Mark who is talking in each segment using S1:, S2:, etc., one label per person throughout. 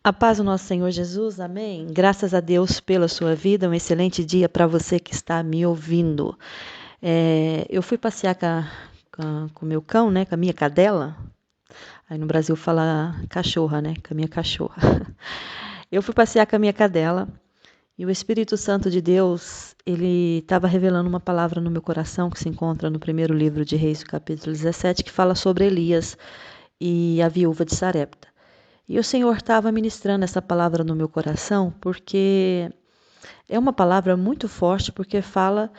S1: A paz do nosso Senhor Jesus, amém? Graças a Deus pela sua vida, um excelente dia para você que está me ouvindo. Eu fui passear com o meu cão, né, com a minha cadela. Aí no Brasil fala cachorra, né, com a minha cachorra. Eu fui passear com a minha cadela e o Espírito Santo de Deus, ele estava revelando uma palavra no meu coração que se encontra no primeiro livro de Reis, capítulo 17, que fala sobre Elias e a viúva de Sarepta. E o Senhor estava ministrando essa palavra no meu coração, porque é uma palavra muito forte, porque fala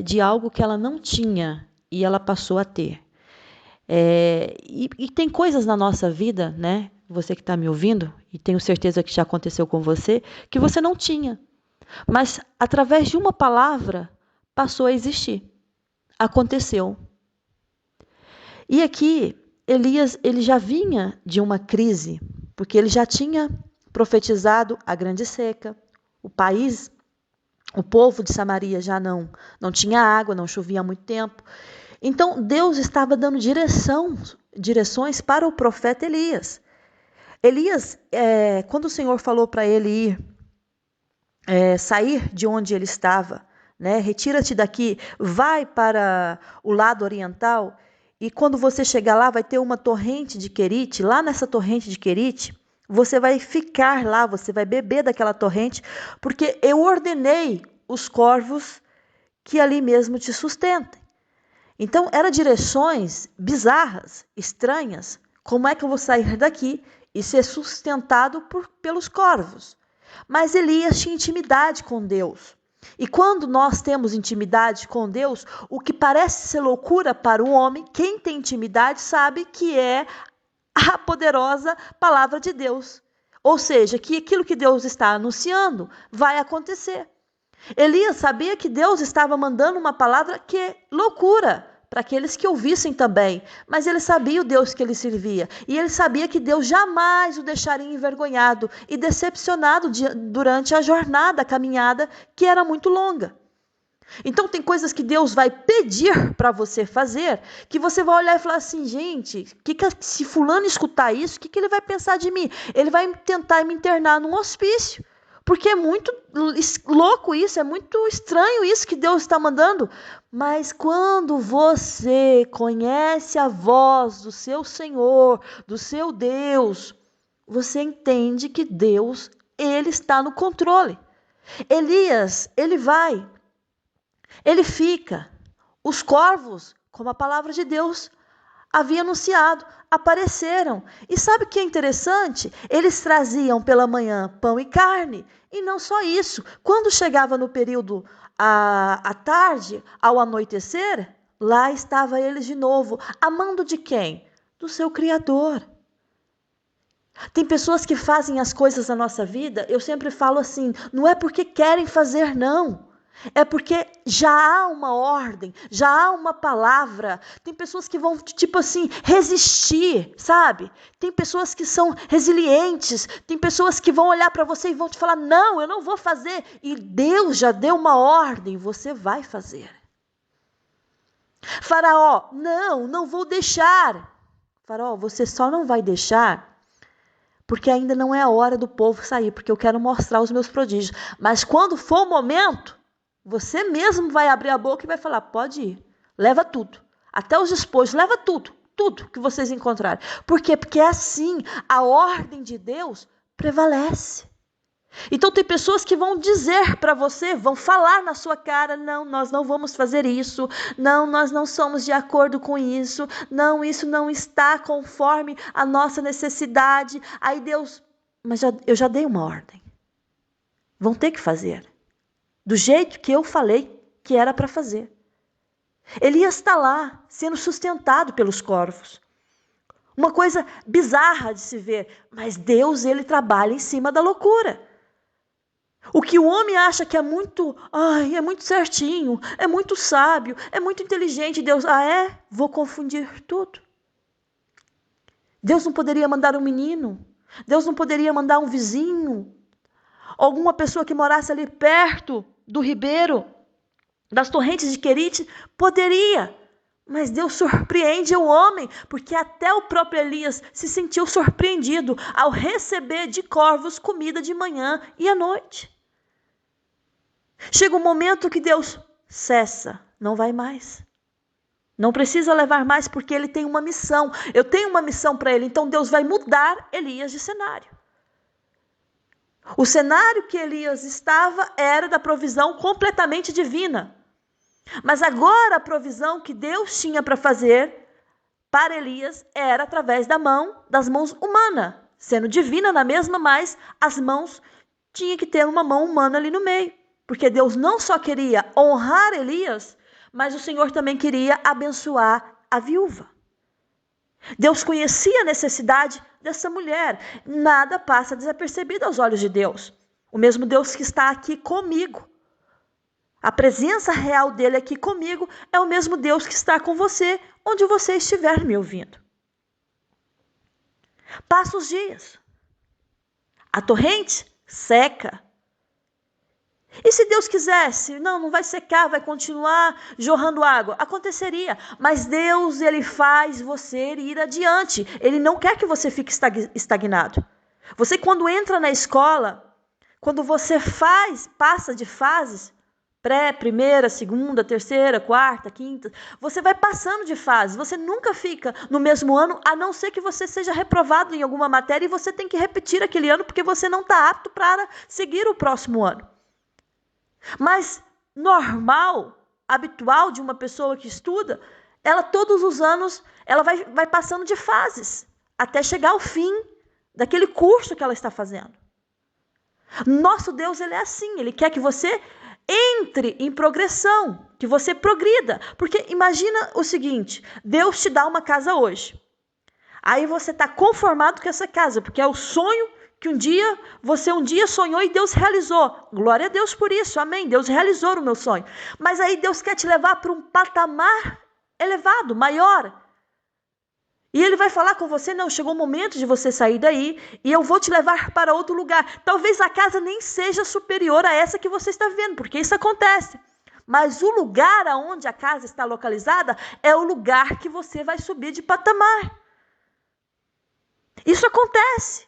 S1: de algo que ela não tinha e ela passou a ter. E tem coisas na nossa vida, né? Você que está me ouvindo, e tenho certeza que já aconteceu com você, que você não tinha. Mas através de uma palavra, passou a existir. Aconteceu. E aqui, Elias, ele já vinha de uma crise, porque ele já tinha profetizado a grande seca. O país, o povo de Samaria já não tinha água, não chovia há muito tempo. Então, Deus estava dando direções para o profeta Elias. Elias, quando o Senhor falou para ele ir, sair de onde ele estava, né? Retira-te daqui, vai para o lado oriental, e quando você chegar lá, vai ter uma torrente de Querite. Lá nessa torrente de Querite, você vai ficar lá, você vai beber daquela torrente, porque eu ordenei os corvos que ali mesmo te sustentem. Então, eram direções bizarras, estranhas. Como é que eu vou sair daqui e ser sustentado pelos corvos? Mas Elias tinha intimidade com Deus. E quando nós temos intimidade com Deus, o que parece ser loucura para o homem, quem tem intimidade sabe que é a poderosa palavra de Deus. Ou seja, que aquilo que Deus está anunciando vai acontecer. Elias sabia que Deus estava mandando uma palavra que é loucura para aqueles que ouvissem também. Mas ele sabia o Deus que ele servia. E ele sabia que Deus jamais o deixaria envergonhado e decepcionado durante a jornada, a caminhada, que era muito longa. Então tem coisas que Deus vai pedir para você fazer, que você vai olhar e falar assim, gente, se fulano escutar isso, o que ele vai pensar de mim? Ele vai tentar me internar num hospício. Porque é muito louco isso, é muito estranho isso que Deus está mandando. Mas quando você conhece a voz do seu Senhor, do seu Deus, você entende que Deus, ele está no controle. Elias, ele fica. Os corvos, como a palavra de Deus havia anunciado, apareceram. E sabe o que é interessante? Eles traziam pela manhã pão e carne. E não só isso. Quando chegava no período à tarde, ao anoitecer, lá estava eles de novo. Amando de quem? Do seu Criador. Tem pessoas que fazem as coisas na nossa vida, eu sempre falo assim, não é porque querem fazer, não. É porque já há uma ordem, já há uma palavra. Tem pessoas que vão, tipo assim, resistir, sabe? Tem pessoas que são resilientes. Tem pessoas que vão olhar para você e vão te falar, não, eu não vou fazer. E Deus já deu uma ordem, você vai fazer. Faraó, não vou deixar. Faraó, você só não vai deixar porque ainda não é a hora do povo sair, porque eu quero mostrar os meus prodígios. Mas quando for o momento, você mesmo vai abrir a boca e vai falar, pode ir, leva tudo. Até os despojos, leva tudo que vocês encontrarem. Por quê? Porque assim, a ordem de Deus prevalece. Então tem pessoas que vão dizer para você, vão falar na sua cara, não, nós não vamos fazer isso, não, nós não somos de acordo com isso, não, isso não está conforme a nossa necessidade. Aí Deus, mas eu já dei uma ordem. Vão ter que fazer. Do jeito que eu falei que era para fazer. Elias está lá, sendo sustentado pelos corvos. Uma coisa bizarra de se ver, mas Deus, ele trabalha em cima da loucura. O que o homem acha que é muito certinho, é muito sábio, é muito inteligente, Deus, vou confundir tudo. Deus não poderia mandar um menino, Deus não poderia mandar um vizinho, alguma pessoa que morasse ali perto do ribeiro, das torrentes de Querite, poderia, Mas Deus surpreende o homem, porque até o próprio Elias se sentiu surpreendido ao receber de corvos comida de manhã e à noite. Chega um momento que Deus cessa, não vai mais. Não precisa levar mais porque ele tem uma missão. Eu tenho uma missão para ele, então Deus vai mudar Elias de cenário. O cenário que Elias estava era da provisão completamente divina. Mas agora a provisão que Deus tinha para fazer para Elias era através das mãos humanas. Sendo divina na mesma, mas as mãos tinha que ter uma mão humana ali no meio. Porque Deus não só queria honrar Elias, mas o Senhor também queria abençoar a viúva. Deus conhecia a necessidade dessa mulher. Nada passa desapercebido aos olhos de Deus. O mesmo Deus que está aqui comigo. A presença real dele aqui comigo é o mesmo Deus que está com você, onde você estiver me ouvindo. Passa os dias. A torrente seca. E se Deus quisesse, não vai secar, vai continuar jorrando água. Aconteceria, mas Deus, ele faz você ir adiante. Ele não quer que você fique estagnado. Você quando entra na escola, quando você passa de fases, pré, primeira, segunda, terceira, quarta, quinta, você vai passando de fases. Você nunca fica no mesmo ano, a não ser que você seja reprovado em alguma matéria e você tem que repetir aquele ano porque você não está apto para seguir o próximo ano. Mas normal, habitual de uma pessoa que estuda, ela todos os anos ela vai passando de fases até chegar ao fim daquele curso que ela está fazendo. Nosso Deus, ele é assim, ele quer que você entre em progressão, que você progrida. Porque imagina o seguinte, Deus te dá uma casa hoje. Aí você está conformado com essa casa, porque é o sonho que você um dia sonhou e Deus realizou. Glória a Deus por isso, amém. Deus realizou o meu sonho. Mas aí Deus quer te levar para um patamar elevado, maior. E ele vai falar com você, não, chegou o momento de você sair daí e eu vou te levar para outro lugar. Talvez a casa nem seja superior a essa que você está vivendo, porque isso acontece. Mas o lugar aonde a casa está localizada é o lugar que você vai subir de patamar. Isso acontece.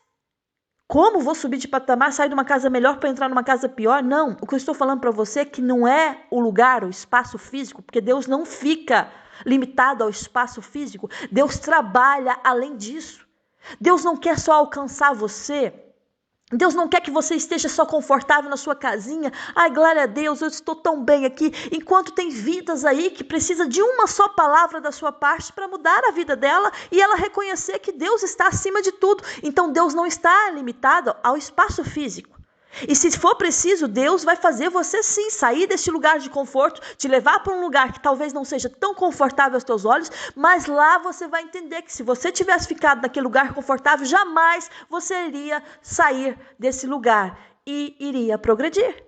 S1: Como vou subir de patamar, sair de uma casa melhor para entrar numa casa pior? Não, o que eu estou falando para você é que não é o lugar, o espaço físico, porque Deus não fica limitado ao espaço físico. Deus trabalha além disso. Deus não quer só alcançar você. Deus não quer que você esteja só confortável na sua casinha. Ai, glória a Deus, eu estou tão bem aqui. Enquanto tem vidas aí que precisam de uma só palavra da sua parte para mudar a vida dela e ela reconhecer que Deus está acima de tudo. Então Deus não está limitado ao espaço físico. E se for preciso, Deus vai fazer você sim sair deste lugar de conforto, te levar para um lugar que talvez não seja tão confortável aos teus olhos, mas lá você vai entender que se você tivesse ficado naquele lugar confortável, jamais você iria sair desse lugar e iria progredir.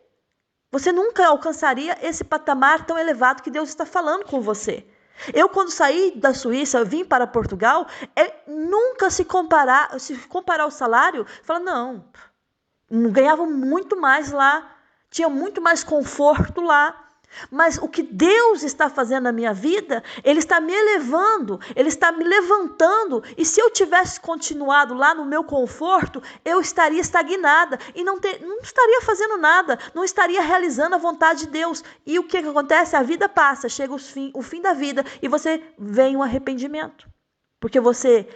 S1: Você nunca alcançaria esse patamar tão elevado que Deus está falando com você. Eu, quando saí da Suíça, vim para Portugal, nunca se comparar o salário, falar, não, ganhava muito mais lá, tinha muito mais conforto lá. Mas o que Deus está fazendo na minha vida, Ele está me elevando, Ele está me levantando. E se eu tivesse continuado lá no meu conforto, eu estaria estagnada e não estaria fazendo nada, não estaria realizando a vontade de Deus. E o que acontece? A vida passa, chega o fim da vida e você vem um arrependimento. Porque você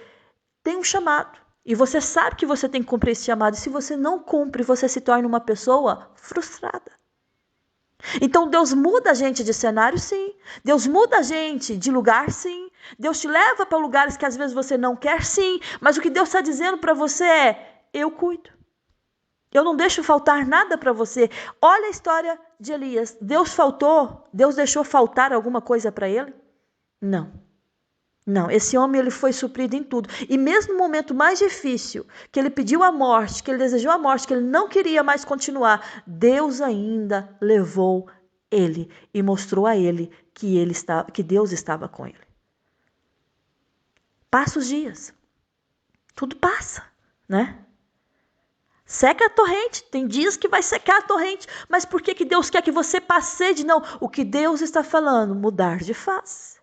S1: tem um chamado. E você sabe que você tem que cumprir esse chamado. E se você não cumpre, você se torna uma pessoa frustrada. Então Deus muda a gente de cenário, sim. Deus muda a gente de lugar, sim. Deus te leva para lugares que às vezes você não quer, sim. Mas o que Deus está dizendo para você é, eu cuido. Eu não deixo faltar nada para você. Olha a história de Elias. Deus deixou faltar alguma coisa para ele? Não, esse homem ele foi suprido em tudo. E mesmo no momento mais difícil, que ele pediu a morte, que ele desejou a morte, que ele não queria mais continuar, Deus ainda levou ele e mostrou a ele que Deus estava com ele. Passa os dias. Tudo passa, né? Seca a torrente. Tem dias que vai secar a torrente. Mas por que Deus quer que você passeie? Não, o que Deus está falando? Mudar de face.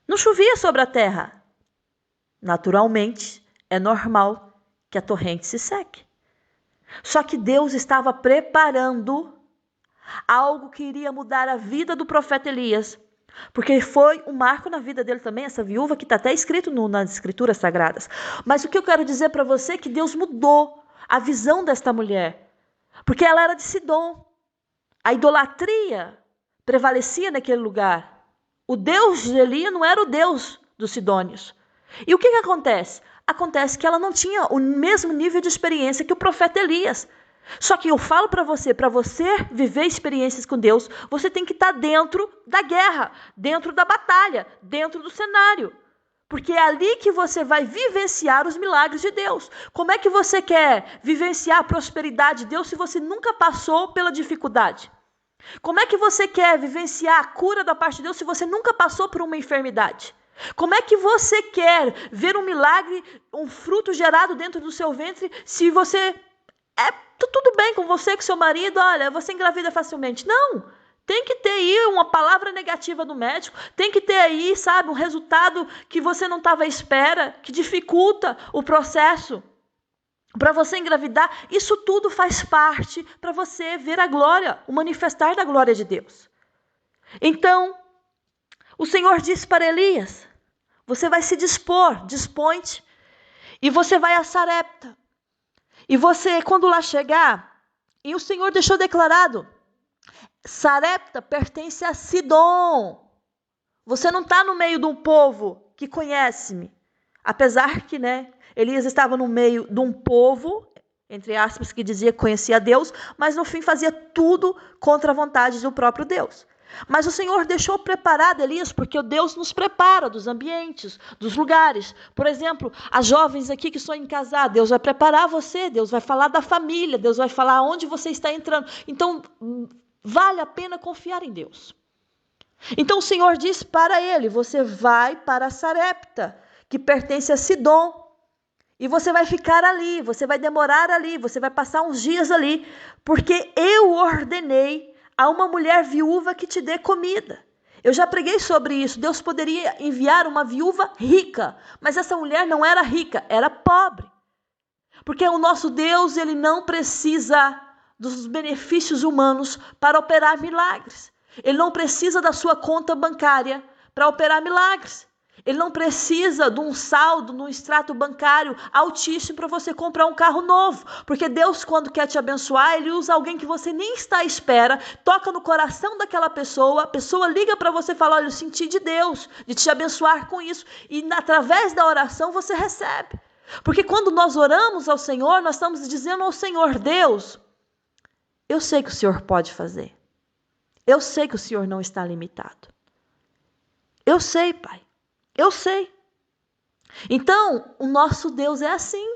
S1: Não chovia sobre a terra. Naturalmente, é normal que a torrente se seque. Só que Deus estava preparando algo que iria mudar a vida do profeta Elias. Porque foi um marco na vida dele também, essa viúva, que está até escrito nas escrituras sagradas. Mas o que eu quero dizer para você é que Deus mudou a visão desta mulher. Porque ela era de Sidom. A idolatria prevalecia naquele lugar. O Deus de Elias não era o Deus dos sidônios. E o que acontece? Acontece que ela não tinha o mesmo nível de experiência que o profeta Elias. Só que eu falo para você viver experiências com Deus, você tem que estar dentro da guerra, dentro da batalha, dentro do cenário. Porque é ali que você vai vivenciar os milagres de Deus. Como é que você quer vivenciar a prosperidade de Deus se você nunca passou pela dificuldade? Como é que você quer vivenciar a cura da parte de Deus se você nunca passou por uma enfermidade? Como é que você quer ver um milagre, um fruto gerado dentro do seu ventre, se você... tudo bem com você, com seu marido, olha, você engravida facilmente. Não, tem que ter aí uma palavra negativa do médico, tem que ter aí, sabe, um resultado que você não estava à espera, que dificulta o processo para você engravidar. Isso tudo faz parte para você ver a glória, o manifestar da glória de Deus. Então, o Senhor disse para Elias, você vai se dispor, dispõe-te, e você vai a Sarepta. E você, quando lá chegar, e o Senhor deixou declarado, Sarepta pertence a Sidom. Você não está no meio de um povo que conhece-me. Apesar que, Elias estava no meio de um povo, entre aspas, que dizia que conhecia Deus, mas no fim fazia tudo contra a vontade do próprio Deus. Mas o Senhor deixou preparado Elias, porque o Deus nos prepara dos ambientes, dos lugares. Por exemplo, as jovens aqui que sonham em casar, Deus vai preparar você, Deus vai falar da família, Deus vai falar onde você está entrando. Então, vale a pena confiar em Deus. Então o Senhor disse para ele, você vai para Sarepta, que pertence a Sidom, e você vai ficar ali, você vai demorar ali, você vai passar uns dias ali, porque eu ordenei a uma mulher viúva que te dê comida. Eu já preguei sobre isso. Deus poderia enviar uma viúva rica, mas essa mulher não era rica, era pobre. Porque o nosso Deus, ele não precisa dos benefícios humanos para operar milagres. Ele não precisa da sua conta bancária para operar milagres. Ele não precisa de um saldo no extrato bancário altíssimo para você comprar um carro novo. Porque Deus, quando quer te abençoar, Ele usa alguém que você nem está à espera, toca no coração daquela pessoa, a pessoa liga para você e fala, olha, eu senti de Deus, de te abençoar com isso. E através da oração você recebe. Porque quando nós oramos ao Senhor, nós estamos dizendo ao Senhor, Deus, eu sei que o Senhor pode fazer. Eu sei que o Senhor não está limitado. Eu sei, Pai. Eu sei. Então, o nosso Deus é assim.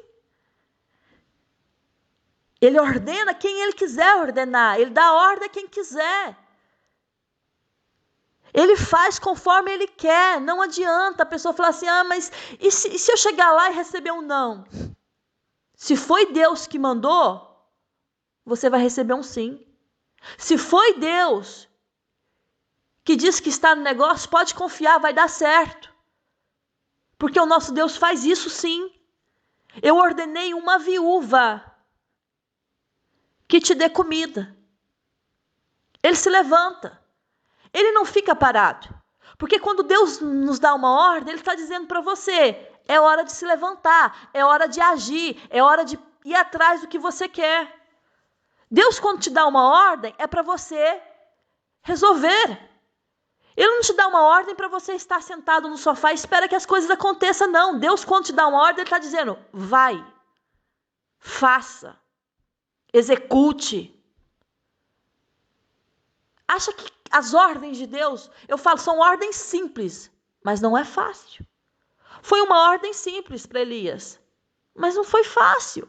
S1: Ele ordena quem Ele quiser ordenar. Ele dá ordem a quem quiser. Ele faz conforme Ele quer. Não adianta a pessoa falar assim, mas e se eu chegar lá e receber um não? Se foi Deus que mandou, você vai receber um sim. Se foi Deus que diz que está no negócio, pode confiar, vai dar certo. Porque o nosso Deus faz isso sim. Eu ordenei uma viúva que te dê comida. Ele se levanta. Ele não fica parado. Porque quando Deus nos dá uma ordem, Ele está dizendo para você, é hora de se levantar, é hora de agir, é hora de ir atrás do que você quer. Deus, quando te dá uma ordem, é para você resolver. Ele não te dá uma ordem para você estar sentado no sofá e espera que as coisas aconteçam, não. Deus, quando te dá uma ordem, Ele está dizendo, vai, faça, execute. Acha que as ordens de Deus, eu falo, são ordens simples, mas não é fácil. Foi uma ordem simples para Elias, mas não foi fácil.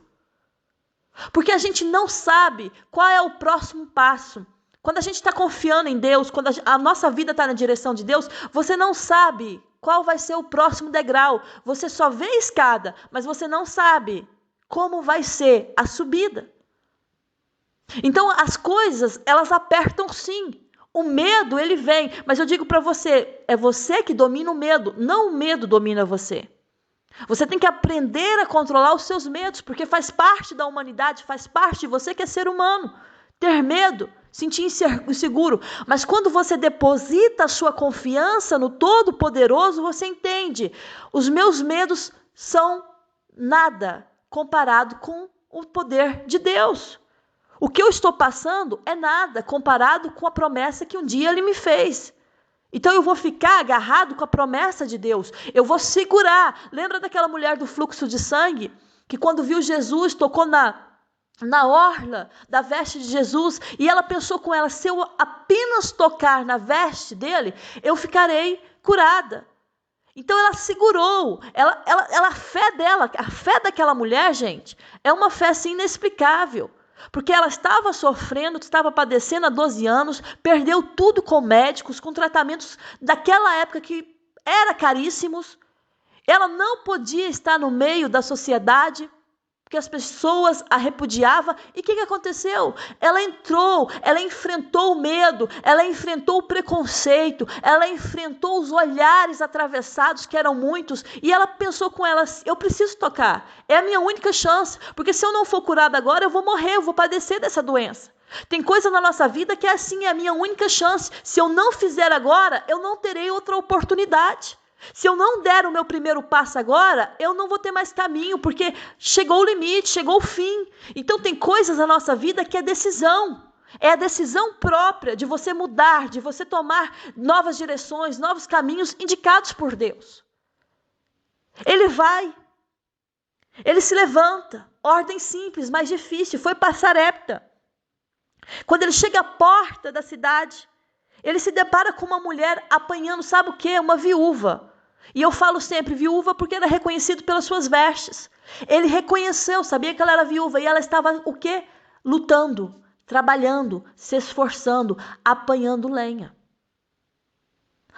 S1: Porque a gente não sabe qual é o próximo passo. Quando a gente está confiando em Deus, quando a nossa vida está na direção de Deus, você não sabe qual vai ser o próximo degrau. Você só vê a escada, mas você não sabe como vai ser a subida. Então, as coisas, elas apertam sim. O medo, ele vem, mas eu digo para você, é você que domina o medo, não o medo domina você. Você tem que aprender a controlar os seus medos, porque faz parte da humanidade, faz parte de você que é ser humano. Ter medo, sentir inseguro. Mas quando você deposita a sua confiança no Todo-Poderoso, você entende. Os meus medos são nada comparado com o poder de Deus. O que eu estou passando é nada comparado com a promessa que um dia Ele me fez. Então eu vou ficar agarrado com a promessa de Deus. Eu vou segurar. Lembra daquela mulher do fluxo de sangue? Que quando viu Jesus, tocou na orla da veste de Jesus. E ela pensou com ela, se eu apenas tocar na veste dele, eu ficarei curada. Então ela segurou. A fé dela, a fé daquela mulher, gente, é uma fé assim inexplicável. Porque ela estava sofrendo, estava padecendo há 12 anos, perdeu tudo com médicos, com tratamentos daquela época que eram caríssimos. Ela não podia estar no meio da sociedade, porque as pessoas a repudiavam. E o que aconteceu? Ela entrou, ela enfrentou o medo, ela enfrentou o preconceito, ela enfrentou os olhares atravessados, que eram muitos, e ela pensou com ela, eu preciso tocar, é a minha única chance, porque se eu não for curada agora, eu vou morrer, eu vou padecer dessa doença. Tem coisa na nossa vida que é assim, é a minha única chance. Se eu não fizer agora, eu não terei outra oportunidade. Se eu não der o meu primeiro passo agora, eu não vou ter mais caminho, porque chegou o limite, chegou o fim. Então tem coisas na nossa vida que é decisão. É a decisão própria de você mudar, de você tomar novas direções, novos caminhos indicados por Deus. Ele vai. Ele se levanta. Ordem simples, mas difícil. Foi para Sarepta. Quando ele chega à porta da cidade, ele se depara com uma mulher apanhando, sabe o quê? Uma viúva. E eu falo sempre viúva porque era reconhecido pelas suas vestes. Ele reconheceu, sabia que ela era viúva e ela estava o quê? Lutando, trabalhando, se esforçando, apanhando lenha.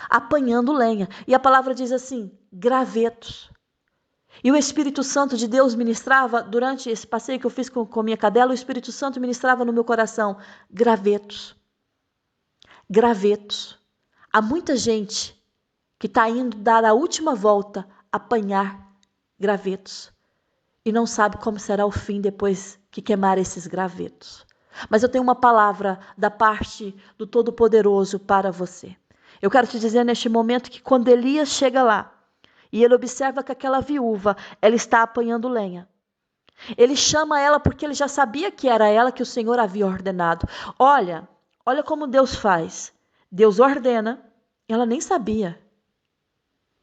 S1: Apanhando lenha. E a palavra diz assim, gravetos. E o Espírito Santo de Deus ministrava, durante esse passeio que eu fiz com minha cadela, o Espírito Santo ministrava no meu coração, gravetos. Gravetos. Há muita gente que está indo dar a última volta, apanhar gravetos. E não sabe como será o fim depois que queimar esses gravetos. Mas eu tenho uma palavra da parte do Todo-Poderoso para você. Eu quero te dizer neste momento que quando Elias chega lá, e ele observa que aquela viúva, ela está apanhando lenha. Ele chama ela porque ele já sabia que era ela que o Senhor havia ordenado. Olha como Deus faz. Deus ordena, ela nem sabia.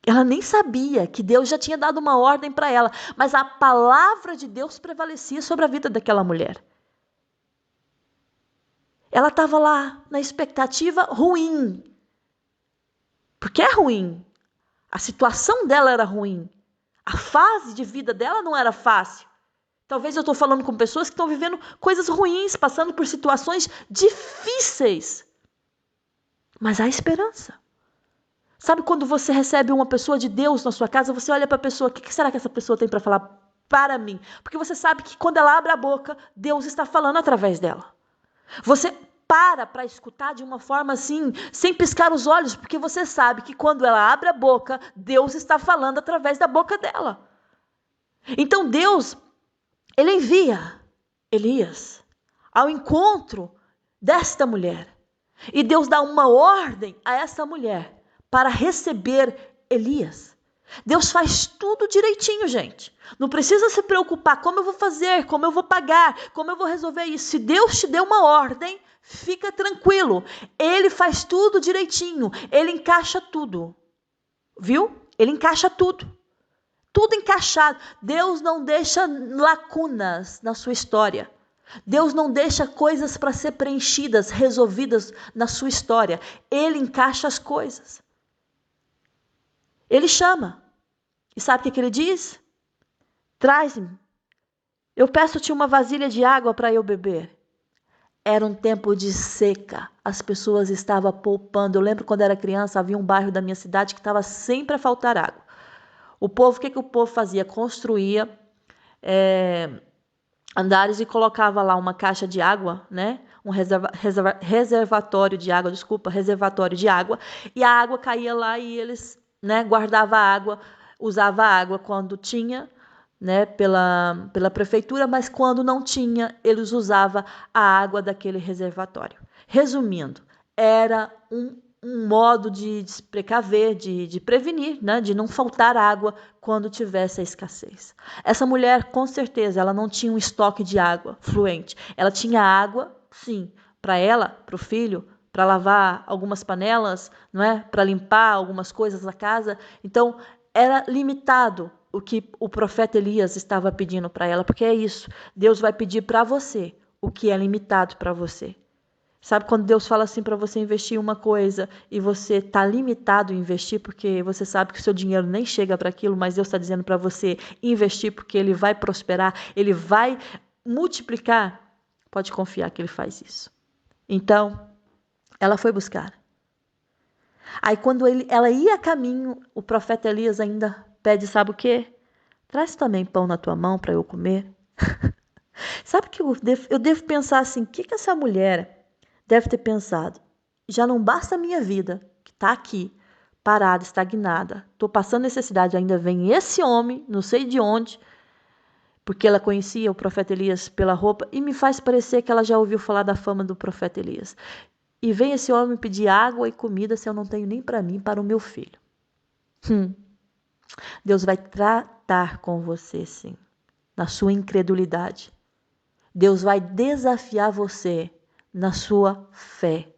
S1: Ela nem sabia que Deus já tinha dado uma ordem para ela, mas a palavra de Deus prevalecia sobre a vida daquela mulher. Ela estava lá na expectativa ruim, porque é ruim. A situação dela era ruim. A fase de vida dela não era fácil. Talvez eu estou falando com pessoas que estão vivendo coisas ruins, passando por situações difíceis. Mas há esperança. Sabe quando você recebe uma pessoa de Deus na sua casa, você olha para a pessoa, o que será que essa pessoa tem para falar para mim? Porque você sabe que quando ela abre a boca, Deus está falando através dela. Você para escutar de uma forma assim, sem piscar os olhos, porque você sabe que quando ela abre a boca, Deus está falando através da boca dela. Então Deus, ele envia Elias ao encontro desta mulher. E Deus dá uma ordem a essa mulher para receber Elias. Deus faz tudo direitinho, gente. Não precisa se preocupar como eu vou fazer, como eu vou pagar, como eu vou resolver isso. Se Deus te deu uma ordem, fica tranquilo. Ele faz tudo direitinho. Ele encaixa tudo. Viu? Ele encaixa tudo. Tudo encaixado. Deus não deixa lacunas na sua história. Deus não deixa coisas para ser preenchidas, resolvidas na sua história. Ele encaixa as coisas. Ele chama. E sabe o que ele diz? Traz-me. Eu peço-te uma vasilha de água para eu beber. Era um tempo de seca. As pessoas estavam poupando. Eu lembro quando era criança, havia um bairro da minha cidade que estava sempre a faltar água. O povo, o que o povo fazia? Construía andares e colocava lá uma caixa de água, né? um reservatório de água, reservatório de água, e a água caía lá e eles, né, guardavam a água, usavam a água quando tinha, né, pela prefeitura, mas quando não tinha, eles usavam a água daquele reservatório. Resumindo, era um modo de se precaver, de prevenir, né, de não faltar água quando tivesse a escassez. Essa mulher, com certeza, ela não tinha um estoque de água fluente. Ela tinha água, sim, para ela, para o filho, para lavar algumas panelas, não é? Para limpar algumas coisas da casa. Então, era limitado o que o profeta Elias estava pedindo para ela, porque é isso. Deus vai pedir para você o que é limitado para você. Sabe quando Deus fala assim para você investir em uma coisa e você está limitado em investir porque você sabe que o seu dinheiro nem chega para aquilo, mas Deus está dizendo para você investir porque Ele vai prosperar, Ele vai multiplicar? Pode confiar que Ele faz isso. Então, ela foi buscar. Aí quando ela ia a caminho, o profeta Elias ainda pede, sabe o quê? Traz também pão na tua mão para eu comer. Sabe que eu devo pensar assim, o que essa mulher deve ter pensado? Já não basta a minha vida, que está aqui, parada, estagnada. Estou passando necessidade, ainda vem esse homem, não sei de onde, porque ela conhecia o profeta Elias pela roupa, e me faz parecer que ela já ouviu falar da fama do profeta Elias. E vem esse homem pedir água e comida se eu não tenho nem para mim, para o meu filho. Deus vai tratar com você, sim, na sua incredulidade. Deus vai desafiar você na sua fé.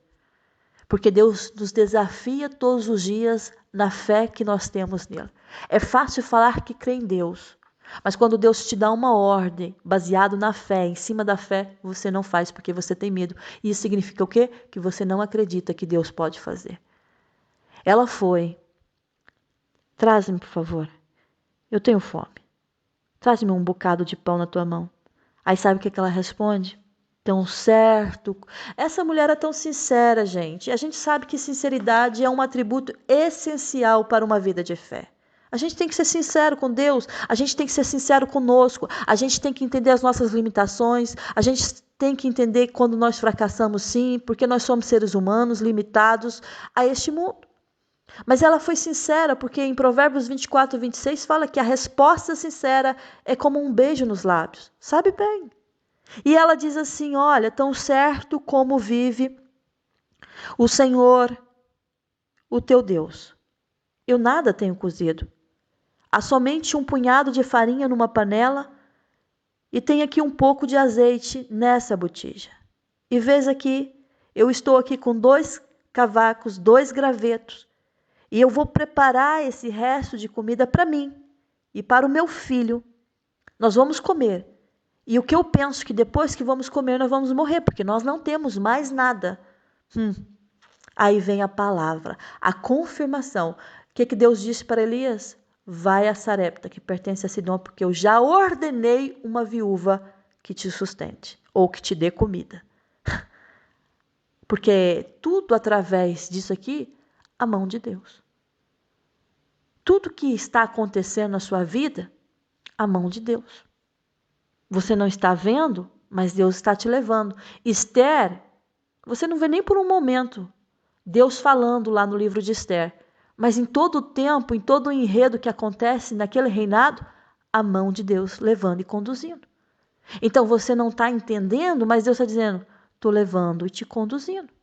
S1: Porque Deus nos desafia todos os dias na fé que nós temos nele. É fácil falar que crê em Deus, mas quando Deus te dá uma ordem baseado na fé, em cima da fé, você não faz porque você tem medo. E isso significa o quê? Que você não acredita que Deus pode fazer. Ela foi. Traz-me, por favor. Eu tenho fome. Traz-me um bocado de pão na tua mão. Aí sabe o que ela responde? Tão certo. Essa mulher é tão sincera, gente. A gente sabe que sinceridade é um atributo essencial para uma vida de fé. A gente tem que ser sincero com Deus, a gente tem que ser sincero conosco, a gente tem que entender as nossas limitações, a gente tem que entender quando nós fracassamos sim, porque nós somos seres humanos limitados a este mundo. Mas ela foi sincera, porque em Provérbios 24, 26 fala que a resposta sincera é como um beijo nos lábios. Sabe bem? E ela diz assim, olha, tão certo como vive o Senhor, o teu Deus. Eu nada tenho cozido. Há somente um punhado de farinha numa panela e tem aqui um pouco de azeite nessa botija. E vês aqui, eu estou aqui com 2 cavacos, 2 gravetos. E eu vou preparar esse resto de comida para mim e para o meu filho. Nós vamos comer. E o que eu penso que depois que vamos comer, nós vamos morrer, porque nós não temos mais nada. Aí vem a palavra, a confirmação. O que Deus disse para Elias? Vai a Sarepta, que pertence a Sidom, porque eu já ordenei uma viúva que te sustente, ou que te dê comida. Porque tudo através disso aqui, a mão de Deus. Tudo que está acontecendo na sua vida, a mão de Deus. Você não está vendo, mas Deus está te levando. Esther, você não vê nem por um momento Deus falando lá no livro de Esther. Mas em todo o tempo, em todo o enredo que acontece naquele reinado, a mão de Deus levando e conduzindo. Então você não está entendendo, mas Deus está dizendo, estou levando e te conduzindo.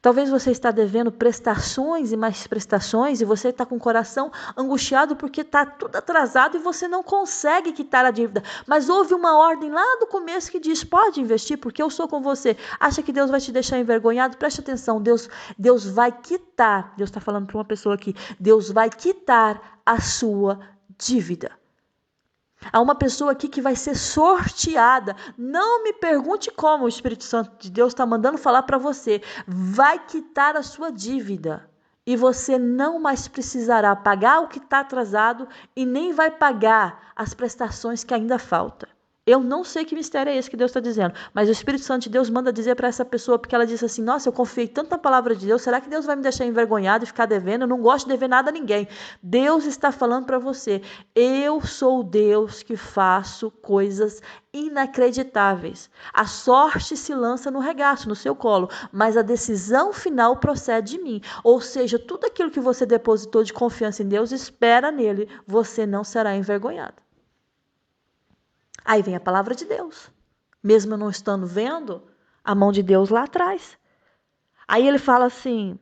S1: Talvez você está devendo prestações e mais prestações e você está com o coração angustiado porque está tudo atrasado e você não consegue quitar a dívida. Mas houve uma ordem lá do começo que diz, pode investir porque eu sou com você. Acha que Deus vai te deixar envergonhado? Preste atenção, Deus vai quitar, Deus está falando para uma pessoa aqui, Deus vai quitar a sua dívida. Há uma pessoa aqui que vai ser sorteada. Não me pergunte como o Espírito Santo de Deus está mandando falar para você. Vai quitar a sua dívida. E você não mais precisará pagar o que está atrasado e nem vai pagar as prestações que ainda faltam. Eu não sei que mistério é esse que Deus está dizendo, mas o Espírito Santo de Deus manda dizer para essa pessoa, porque ela disse assim, nossa, eu confiei tanto na palavra de Deus, será que Deus vai me deixar envergonhado e ficar devendo? Eu não gosto de dever nada a ninguém. Deus está falando para você, eu sou o Deus que faço coisas inacreditáveis. A sorte se lança no regaço, no seu colo, mas a decisão final procede de mim. Ou seja, tudo aquilo que você depositou de confiança em Deus, espera nele, você não será envergonhado. Aí vem a palavra de Deus. Mesmo eu não estando vendo, a mão de Deus lá atrás. Aí ele fala assim,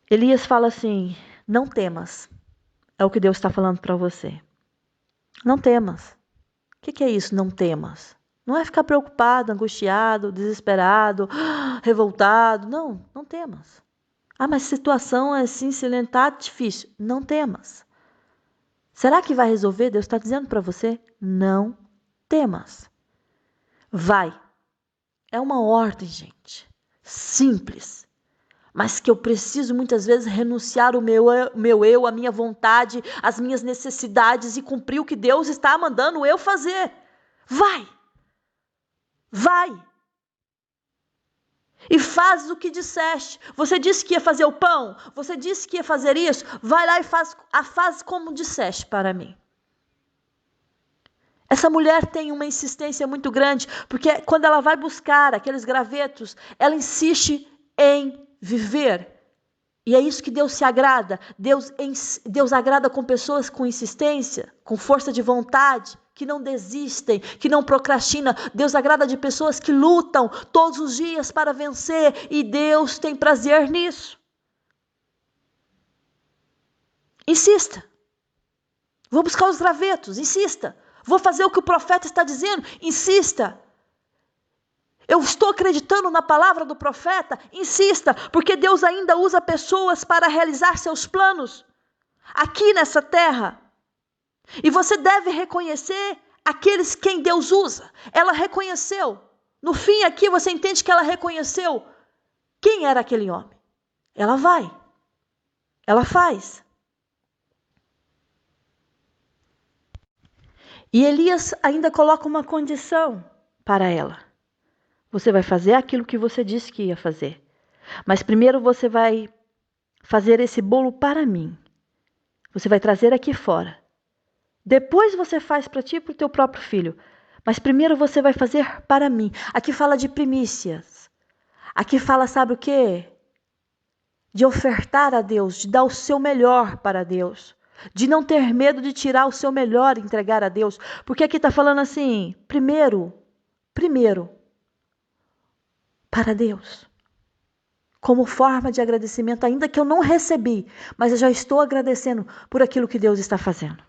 S1: Elias fala assim, não temas. É o que Deus está falando para você. Não temas. O que é isso, não temas? Não é ficar preocupado, angustiado, desesperado, revoltado. Não, não temas. Ah, mas a situação é assim, se está difícil. Não temas. Será que vai resolver? Deus está dizendo para você, não temas. Vai. É uma ordem, gente. Simples. Mas que eu preciso muitas vezes renunciar o meu eu, a minha vontade, as minhas necessidades e cumprir o que Deus está mandando eu fazer. Vai. Vai. E faz o que disseste. Você disse que ia fazer o pão? Você disse que ia fazer isso? Vai lá e faz como disseste para mim. Essa mulher tem uma insistência muito grande, porque quando ela vai buscar aqueles gravetos, ela insiste em viver. E é isso que Deus se agrada. Deus agrada com pessoas com insistência, com força de vontade, que não desistem, que não procrastinam. Deus agrada de pessoas que lutam todos os dias para vencer, e Deus tem prazer nisso. Insista. Vou buscar os gravetos, insista. Vou fazer o que o profeta está dizendo, insista. Eu estou acreditando na palavra do profeta, insista, porque Deus ainda usa pessoas para realizar seus planos aqui nessa terra. E você deve reconhecer aqueles quem Deus usa. Ela reconheceu. No fim aqui você entende que ela reconheceu quem era aquele homem. Ela vai. Ela faz. E Elias ainda coloca uma condição para ela. Você vai fazer aquilo que você disse que ia fazer. Mas primeiro você vai fazer esse bolo para mim. Você vai trazer aqui fora. Depois você faz para ti e para o teu próprio filho. Mas primeiro você vai fazer para mim. Aqui fala de primícias. Aqui fala, sabe o quê? De ofertar a Deus, de dar o seu melhor para Deus. De não ter medo de tirar o seu melhor e entregar a Deus. Porque aqui está falando assim, primeiro, para Deus. Como forma de agradecimento, ainda que eu não recebi, mas eu já estou agradecendo por aquilo que Deus está fazendo.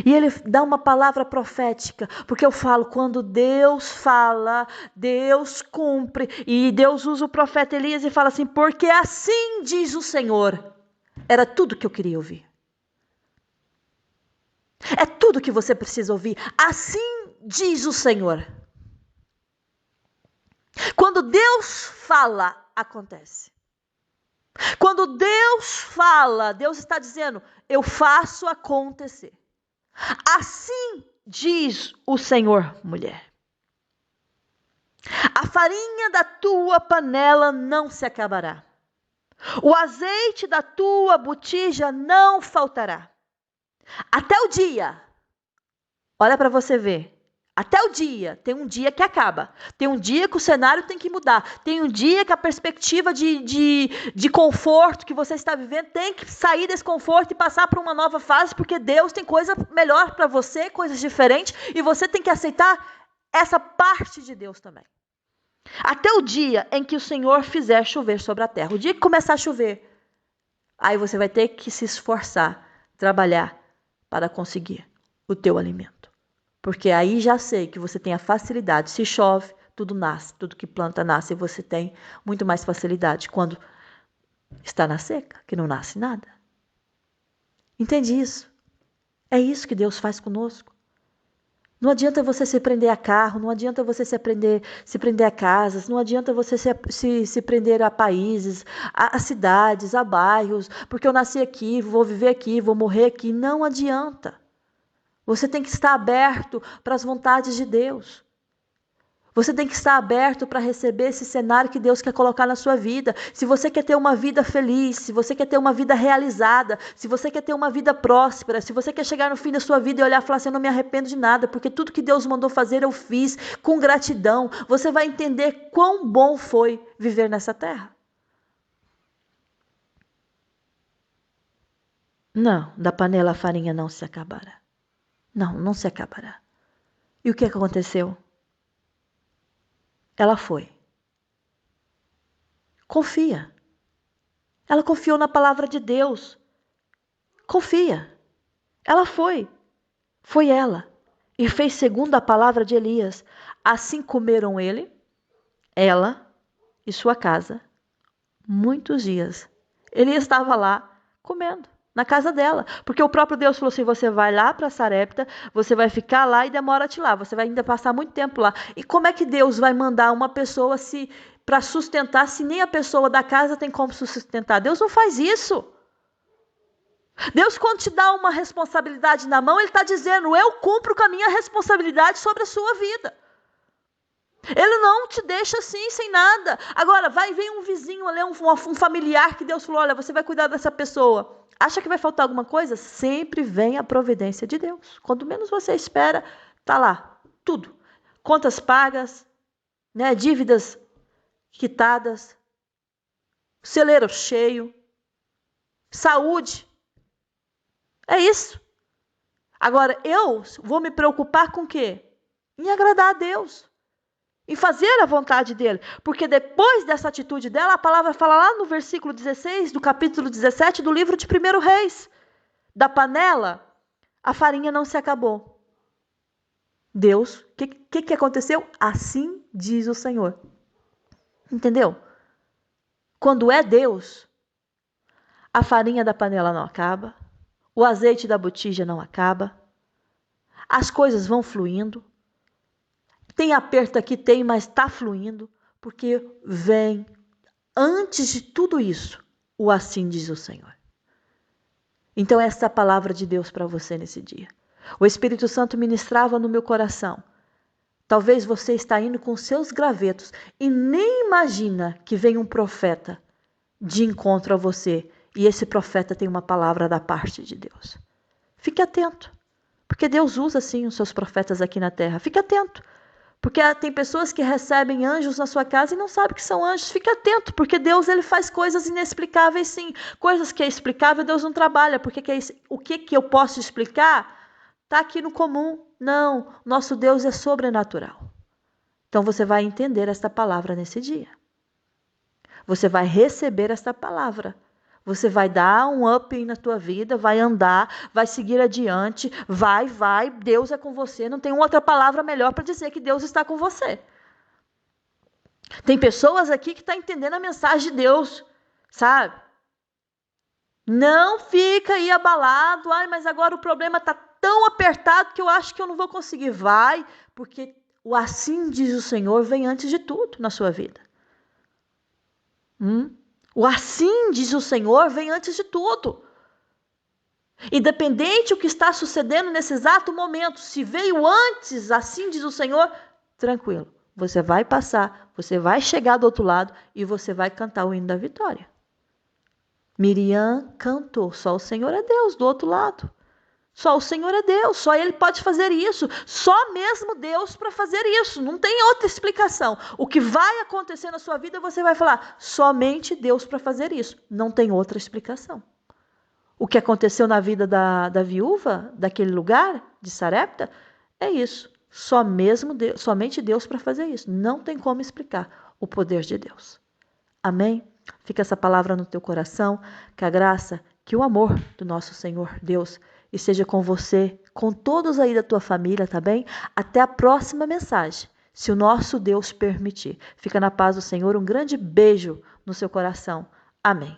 S1: E ele dá uma palavra profética, porque eu falo, quando Deus fala, Deus cumpre. E Deus usa o profeta Elias e fala assim, porque assim diz o Senhor. Era tudo que eu queria ouvir. É tudo que você precisa ouvir. Assim diz o Senhor. Quando Deus fala, acontece. Quando Deus fala, Deus está dizendo, eu faço acontecer. Assim diz o Senhor, mulher. A farinha da tua panela não se acabará. O azeite da tua botija não faltará. Até o dia, olha para você ver, até o dia, tem um dia que acaba. Tem um dia que o cenário tem que mudar. Tem um dia que a perspectiva de conforto que você está vivendo tem que sair desse conforto e passar para uma nova fase, porque Deus tem coisa melhor para você, coisas diferentes, e você tem que aceitar essa parte de Deus também. Até o dia em que o Senhor fizer chover sobre a terra. O dia que começar a chover, aí você vai ter que se esforçar, trabalhar para conseguir o teu alimento. Porque aí já sei que você tem a facilidade. Se chove, tudo nasce. Tudo que planta nasce e você tem muito mais facilidade quando está na seca, que não nasce nada. Entende isso? É isso que Deus faz conosco. Não adianta você se prender a carro, não adianta você se prender a casas, não adianta você se prender a países, a cidades, a bairros, porque eu nasci aqui, vou viver aqui, vou morrer aqui. Não adianta. Você tem que estar aberto para as vontades de Deus. Você tem que estar aberto para receber esse cenário que Deus quer colocar na sua vida. Se você quer ter uma vida feliz, se você quer ter uma vida realizada, se você quer ter uma vida próspera, se você quer chegar no fim da sua vida e olhar e falar assim, eu não me arrependo de nada, porque tudo que Deus mandou fazer eu fiz com gratidão, você vai entender quão bom foi viver nessa terra. Não, da panela a farinha não se acabará. Não, não se acabará. E o que aconteceu? Ela foi. Confia. Ela confiou na palavra de Deus. Confia. Ela foi. Foi ela. E fez segundo a palavra de Elias. Assim comeram ele, ela e sua casa, muitos dias. Ele estava lá comendo, na casa dela. Porque o próprio Deus falou assim, você vai lá para Sarepta, você vai ficar lá e demora-te lá. Você vai ainda passar muito tempo lá. E como é que Deus vai mandar uma pessoa para sustentar se nem a pessoa da casa tem como sustentar? Deus não faz isso. Deus, quando te dá uma responsabilidade na mão, Ele está dizendo, eu cumpro com a minha responsabilidade sobre a sua vida. Ele não te deixa assim, sem nada. Agora, vem um vizinho ali, um familiar que Deus falou, olha, você vai cuidar dessa pessoa. Acha que vai faltar alguma coisa? Sempre vem a providência de Deus. Quando menos você espera, está lá, tudo. Contas pagas, né, dívidas quitadas, celeiro cheio, saúde. É isso. Agora, eu vou me preocupar com o quê? Em agradar a Deus. Em fazer a vontade dele. Porque depois dessa atitude dela, a palavra fala lá no versículo 16, do capítulo 17, do livro de 1 Reis. Da panela, a farinha não se acabou. Deus, o que aconteceu? Assim diz o Senhor. Entendeu? Quando é Deus, a farinha da panela não acaba. O azeite da botija não acaba. As coisas vão fluindo. Tem aperto aqui, tem, mas está fluindo. Porque vem, antes de tudo isso, o assim diz o Senhor. Então essa é a palavra de Deus para você nesse dia. O Espírito Santo ministrava no meu coração. Talvez você está indo com seus gravetos e nem imagina que vem um profeta de encontro a você. E esse profeta tem uma palavra da parte de Deus. Fique atento, porque Deus usa sim os seus profetas aqui na terra. Fique atento, porque tem pessoas que recebem anjos na sua casa e não sabem que são anjos. Fique atento, porque Deus ele faz coisas inexplicáveis sim. Coisas que é explicável, Deus não trabalha. Porque o que eu posso explicar está aqui no comum. Não, nosso Deus é sobrenatural. Então você vai entender esta palavra nesse dia. Você vai receber esta palavra. Você vai dar um up na tua vida, vai andar, vai seguir adiante, vai, Deus é com você. Não tem outra palavra melhor para dizer que Deus está com você. Tem pessoas aqui que estão entendendo a mensagem de Deus, sabe? Não fica aí abalado, mas agora o problema está tão apertado que eu acho que eu não vou conseguir. Vai, porque o assim diz o Senhor vem antes de tudo na sua vida. O assim diz o Senhor vem antes de tudo. Independente do que está sucedendo nesse exato momento, se veio antes, assim diz o Senhor, tranquilo. Você vai passar, você vai chegar do outro lado e você vai cantar o hino da vitória. Miriam cantou, só o Senhor é Deus do outro lado. Só o Senhor é Deus, só Ele pode fazer isso. Só mesmo Deus para fazer isso. Não tem outra explicação. O que vai acontecer na sua vida, você vai falar, somente Deus para fazer isso. Não tem outra explicação. O que aconteceu na vida da viúva, daquele lugar, de Sarepta, é isso. Somente Deus para fazer isso. Não tem como explicar o poder de Deus. Amém? Fica essa palavra no teu coração, que a graça, que o amor do nosso Senhor Deus esteja com você, com todos aí da tua família, tá bem? Até a próxima mensagem, se o nosso Deus permitir. Fica na paz do Senhor, um grande beijo no seu coração. Amém.